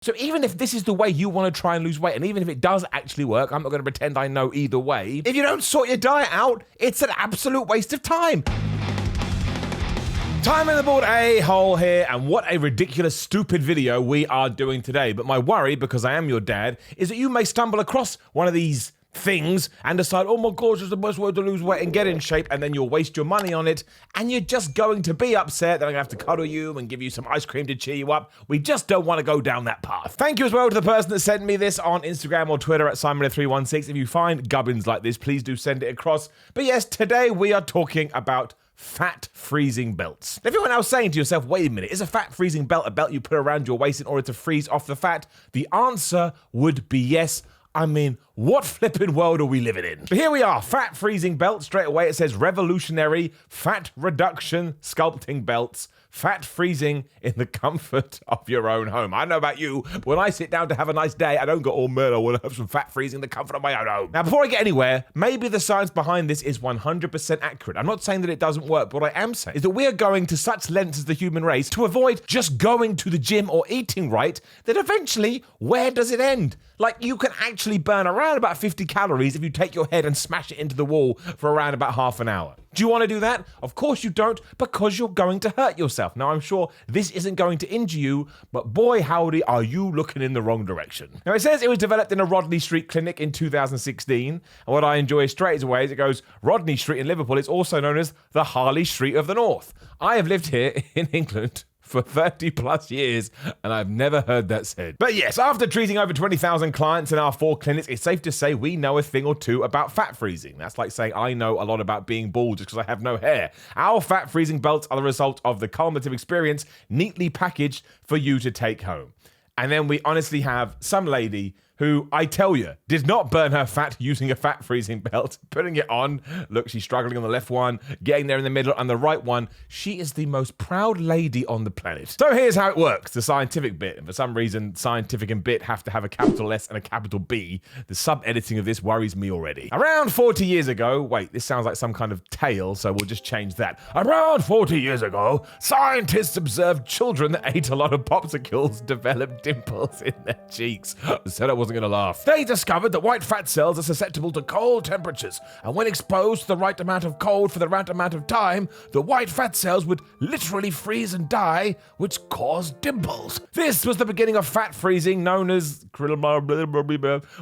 So even if this is the way you want to try and lose weight, and even if it does actually work, I'm not going to pretend I know either way. If you don't sort your diet out, it's an absolute waste of time. Time in the board a-hole here, and what a ridiculous, stupid video we are doing today. But my worry, because I am your dad, is that you may stumble across one of these things and decide, oh my gosh, it's the best way to lose weight and get in shape, and then you'll waste your money on it, and you're just going to be upset that I'm going to have to cuddle you and give you some ice cream to cheer you up. We just don't want to go down that path. Thank you as well to the person that sent me this on Instagram or Twitter at Simon316. If you find gubbins like this, please do send it across. But yes, today we are talking about fat freezing belts. If you're now saying to yourself, wait a minute, is a fat freezing belt a belt you put around your waist in order to freeze off the fat? The answer would be yes. I mean, what flippin' world are we living in? But here we are, fat freezing belt. Straight away it says revolutionary fat reduction sculpting belts. Fat freezing in the comfort of your own home. I don't know about you, but when I sit down to have a nice day, I don't go, oh man, I want to have some fat freezing in the comfort of my own home. Now, before I get anywhere, maybe the science behind this is 100% accurate. I'm not saying that it doesn't work, but what I am saying is that we are going to such lengths as the human race to avoid just going to the gym or eating right, that eventually, where does it end? Like, you can actually burn around about 50 calories if you take your head and smash it into the wall for around about half an hour. Do you want to do that? Of course you don't, because you're going to hurt yourself. Now, I'm sure this isn't going to injure you, but boy, howdy, are you looking in the wrong direction. Now, it says it was developed in a Rodney Street clinic in 2016, and what I enjoy straight away is it goes, Rodney Street in Liverpool is also known as the Harley Street of the North. I have lived here in England for 30 plus years, and I've never heard that said. But yes, after treating over 20,000 clients in our 4 clinics, it's safe to say we know a thing or two about fat freezing. That's like saying I know a lot about being bald just because I have no hair. Our fat freezing belts are the result of the cumulative experience neatly packaged for you to take home. And then we honestly have some lady who, I tell you, did not burn her fat using a fat freezing belt, putting it on. Look, she's struggling on the left one, getting there in the middle, and the right one. She is the most proud lady on the planet. So here's how it works, the scientific bit. And for some reason, scientific and bit have to have a capital S and a capital B. The sub-editing of this worries me already. Around 40 years ago, wait, this sounds like some kind of tale, so we'll just change that. Around 40 years ago, scientists observed children that ate a lot of popsicles develop dimples in their cheeks. So that wasn't going to laugh. They discovered that white fat cells are susceptible to cold temperatures, and when exposed to the right amount of cold for the right amount of time, the white fat cells would literally freeze and die, which caused dimples. This was the beginning of fat freezing, known as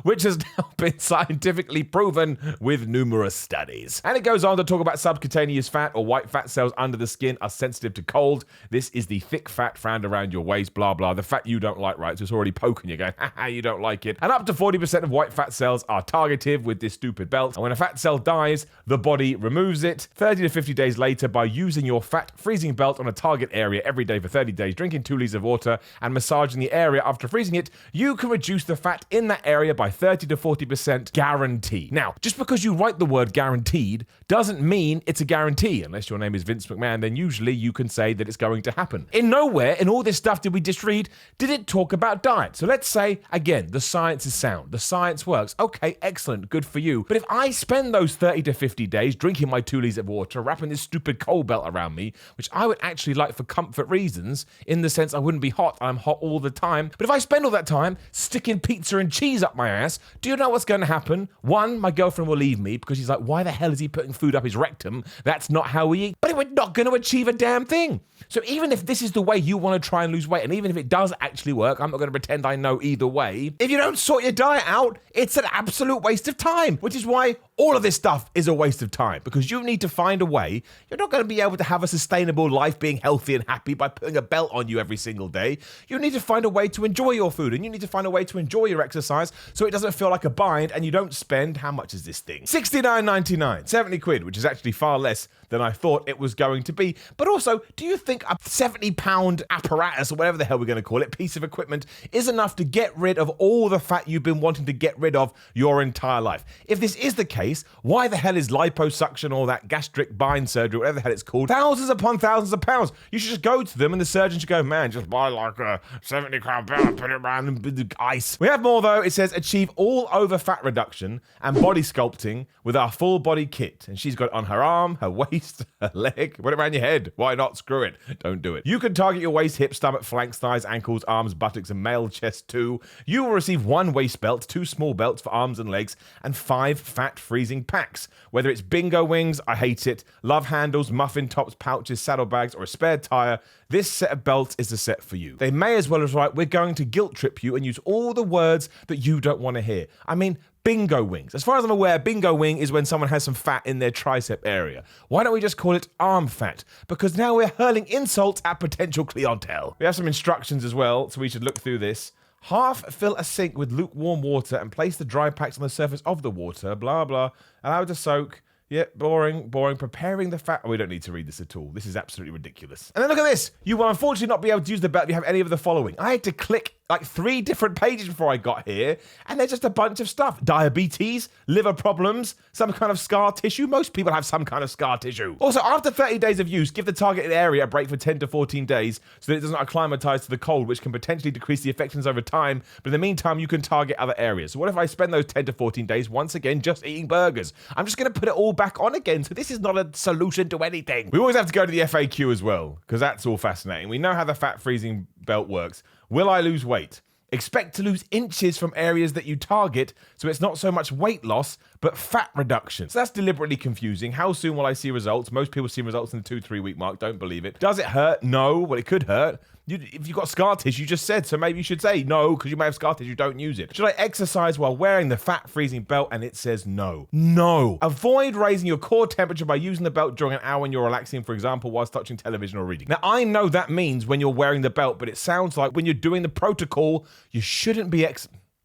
which has now been scientifically proven with numerous studies. And it goes on to talk about subcutaneous fat, or white fat cells under the skin, are sensitive to cold. This is the thick fat found around your waist, blah blah, the fat you don't like, right? So it's already poking you, going, haha, you don't like it. And up to 40% of white fat cells are targeted with this stupid belt. And when a fat cell dies, the body removes it 30 to 50 days later by using your fat freezing belt on a target area every day for 30 days, drinking 2 liters of water and massaging the area after freezing it. You can reduce the fat in that area by 30 to 40% guaranteed. Now, just because you write the word guaranteed doesn't mean it's a guarantee. Unless your name is Vince McMahon, then usually you can say that it's going to happen. In nowhere in all this stuff did we just read, did it talk about diet? So let's say, again, the science is sound. The science works. Okay, excellent, good for you. But if I spend those 30 to 50 days drinking my 2 liters of water, wrapping this stupid cold belt around me, which I would actually like for comfort reasons, in the sense I wouldn't be hot, I'm hot all the time. But if I spend all that time sticking pizza and cheese up my ass, do you know what's going to happen? One, my girlfriend will leave me because she's like, why the hell is he putting food up his rectum? That's not how we eat. But we're not going to achieve a damn thing. So even if this is the way you want to try and lose weight, and even if it does actually work, I'm not going to pretend I know either way. If you don't sort your diet out, it's an absolute waste of time, which is why all of this stuff is a waste of time, because you need to find a way. You're not going to be able to have a sustainable life being healthy and happy by putting a belt on you every single day. You need to find a way to enjoy your food, and you need to find a way to enjoy your exercise so it doesn't feel like a bind and you don't spend, how much is this thing? $69.99, 70 quid, which is actually far less than I thought it was going to be. But also, do you think a 70-pound apparatus, or whatever the hell we're going to call it, piece of equipment, is enough to get rid of all the fat you've been wanting to get rid of your entire life? If this is the case, case, why the hell is liposuction or that gastric bind surgery, whatever the hell it's called, thousands upon thousands of pounds? You should just go to them and the surgeon should go, man, just buy like a 70-pound belt and put it around the ice. We have more though. It says achieve all over fat reduction and body sculpting with our full body kit. And she's got it on her arm, her waist, her leg. Put it around your head. Why not? Screw it. Don't do it. You can target your waist, hips, stomach, flanks, thighs, ankles, arms, buttocks, and male chest too. You will receive 1 waist belt, 2 small belts for arms and legs, and 5 fat freezing packs. Whether it's bingo wings, I hate it, love handles, muffin tops, pouches, saddlebags, or a spare tire, this set of belts is the set for you. They may as well as write, we're going to guilt trip you and use all the words that you don't want to hear. I mean, bingo wings. As far as I'm aware, bingo wing is when someone has some fat in their tricep area. Why don't we just call it arm fat? Because now we're hurling insults at potential clientele. We have some instructions as well, so we should look through this. Half fill a sink with lukewarm water and place the dry packs on the surface of the water. Blah, blah. Allow it to soak. Yep, boring. Preparing the fat. Oh, we don't need to read this at all. This is absolutely ridiculous. And then look at this. You will unfortunately not be able to use the belt if you have any of the following. I had to click like 3 different pages before I got here, and they're just a bunch of stuff. Diabetes, liver problems, some kind of scar tissue. Most people have some kind of scar tissue. Also, after 30 days of use, give the targeted area a break for 10 to 14 days so that it doesn't acclimatize to the cold, which can potentially decrease the infections over time. But in the meantime, you can target other areas. So what if I spend those 10 to 14 days once again just eating burgers? I'm just going to put it all back on again. So this is not a solution to anything. We always have to go to the FAQ as well, because that's all fascinating. We know how the fat freezing belt works. Will I lose weight? Expect to lose inches from areas that you target, so it's not so much weight loss, but fat reduction. So that's deliberately confusing. How soon will I see results? Most people see results in the 2-3 week mark. Don't believe it. Does it hurt? No. Well, it could hurt. If you've got scar tissue, you just said, so maybe you should say no, because you may have scar tissue, don't use it. Should I exercise while wearing the fat freezing belt? And it says no. No. Avoid raising your core temperature by using the belt during an hour when you're relaxing, for example, whilst watching television or reading. Now, I know that means when you're wearing the belt, but it sounds like when you're doing the protocol, you shouldn't be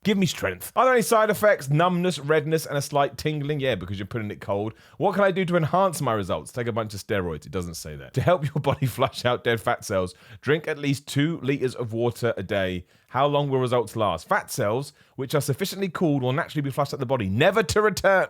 Give me strength. Are there any side effects? Numbness, redness, and a slight tingling? Yeah, because you're putting it cold. What can I do to enhance my results? Take a bunch of steroids. It doesn't say that. To help your body flush out dead fat cells, drink at least 2 liters of water a day. How long will results last? Fat cells, which are sufficiently cooled, will naturally be flushed out the body, never to return.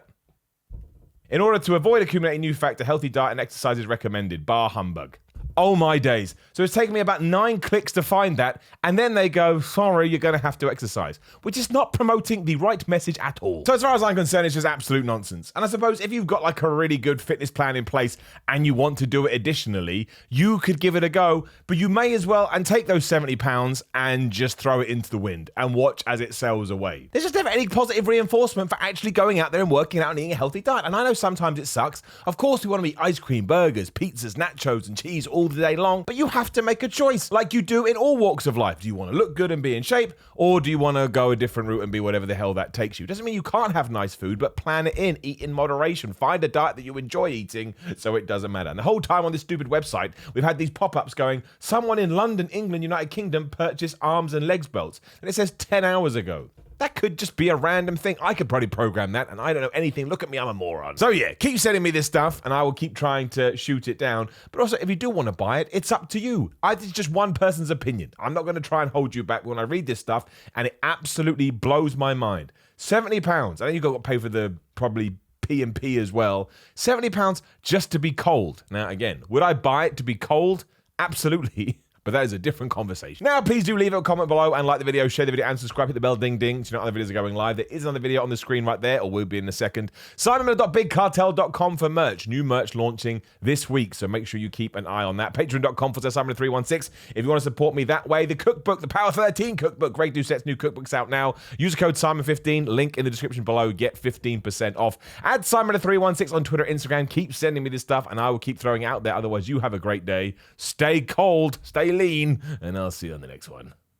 In order to avoid accumulating new fat, a healthy diet and exercise is recommended. Bar humbug. Oh my days. So it's taken me about 9 clicks to find that, and then they go, sorry, you're going to have to exercise, which is not promoting the right message at all. So as far as I'm concerned, it's just absolute nonsense. And I suppose if you've got like a really good fitness plan in place and you want to do it additionally, you could give it a go, but you may as well and take those 70 pounds and just throw it into the wind and watch as it sells away. There's just never any positive reinforcement for actually going out there and working out and eating a healthy diet. And I know sometimes it sucks. Of course, we want to eat ice cream, burgers, pizzas, nachos, and cheese all the day long, but you have to make a choice like you do in all walks of life. Do you want to look good and be in shape, or do you want to go a different route and be whatever the hell that takes you? Doesn't mean you can't have nice food, but plan it in, eat in moderation, find a diet that you enjoy eating so it doesn't matter. And the whole time on this stupid website, we've had these pop-ups going, someone in London, England, United Kingdom purchased arms and legs belts, and it says 10 hours ago. That could just be a random thing. I could probably program that, and I don't know anything. Look at me, I'm a moron. So yeah, keep sending me this stuff, and I will keep trying to shoot it down. But also, if you do want to buy it, it's up to you. It's just one person's opinion. I'm not going to try and hold you back when I read this stuff, and it absolutely blows my mind. £70. I know you've got to pay for the probably P&P as well. £70 just to be cold. Now, again, would I buy it to be cold? Absolutely. But that is a different conversation. Now, please do leave a comment below and like the video, share the video, and subscribe, hit the bell, ding, ding, so you know other videos are going live. There is another video on the screen right there, or will be in a second. Simon.bigcartel.com for merch. New merch launching this week, so make sure you keep an eye on that. Patreon.com/Simon316 if you want to support me that way. The cookbook, the Power 13 cookbook, Greg Doucette's new cookbook's out now. Use code Simon15, link in the description below, get 15% off. Add Simon316 on Twitter, Instagram. Keep sending me this stuff, and I will keep throwing it out there. Otherwise, you have a great day. Stay cold, stay lean, and I'll see you on the next one.